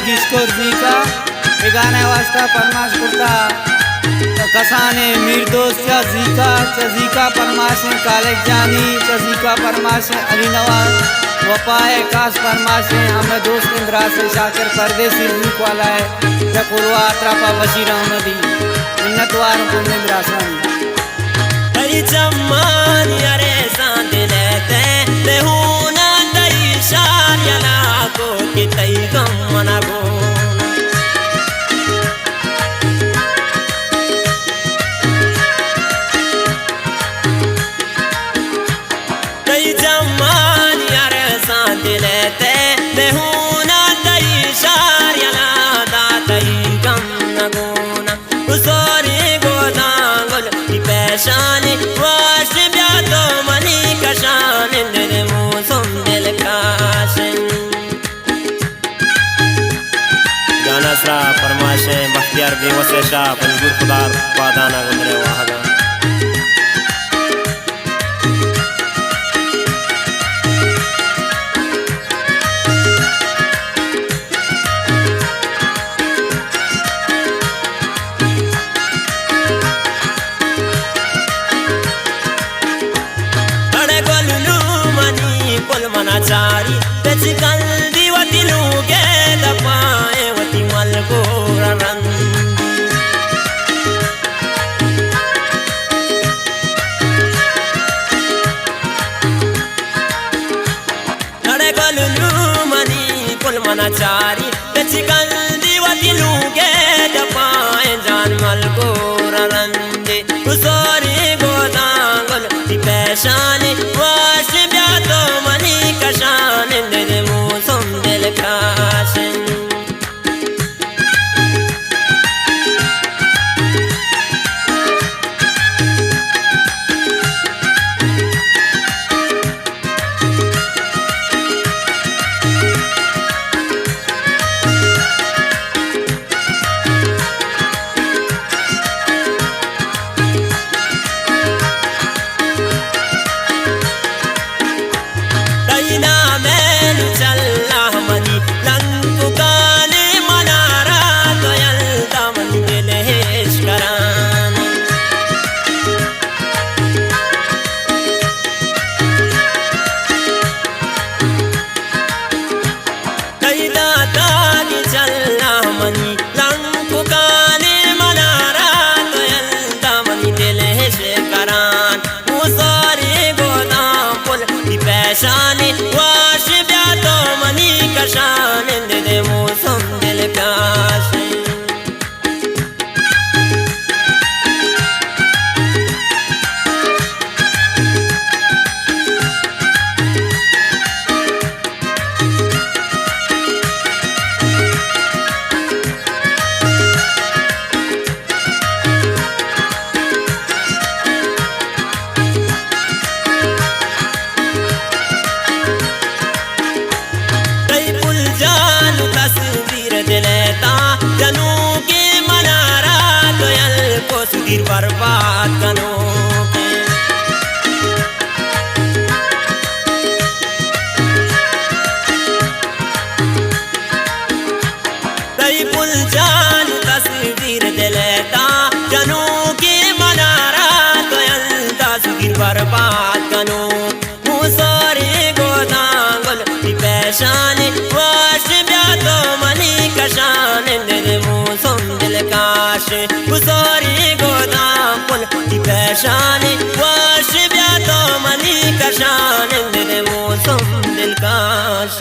गिस्कोर जी का गाना वास्ता परमाश कुर्ता कसाने मीर दोस्त चजीका परमाश कालेज जानी चजीका परमाश अली नवाज वपाए काश परमाश हमें दोस्त इंद्रा से शाकिर परदेसी रूप वाला है जकुलवा अतरापा बशीर अहमदी मिन्नतवार को निद्रासन अरे जम्मान यारे सांद लेते लेहुना तई शार यला को कि तई गम मना को तई जम्मान यारे सांद लेते लेहुना तई शार यला दा तई गम न गोना उसोरी गोदांगल की पेशानी वाश ब्या तो मनी कशान दिल मौसम दिल काशन गाना सरा परमाशे बख्तियार बेवसे शाह पंजुर खुदार वादाना गुजरे वाहगा चारी बेच कल दीवती लूगे दपाए वती मल को रन नड़े गलू मनी कुल मना चारी बेच कल दीवती लूगे दपाए जान मल को रन दे उसोरी गोदांगल दी पेशानी वाश ब्या तो मनी कशान दिल मौसम दिल काशन शानी वाश ब्या तो मनी कशान दिल मौसम दिल प्यास जनू के मनारा दोयल को सुधीर बर्बाद कनो दई पुल जान तस्वीर दिलेता जनू के मनारा दोयल दा सुधीर बर्बाद कनो मुसोरी गोदांगल की पेशानी वाश ब्या तो मनी कशान दिल मौसम दिल काश गुजारी गोदाम पुल की पेशानी वाश ब्या तो मनी कशान दिल मौसम दिल काश।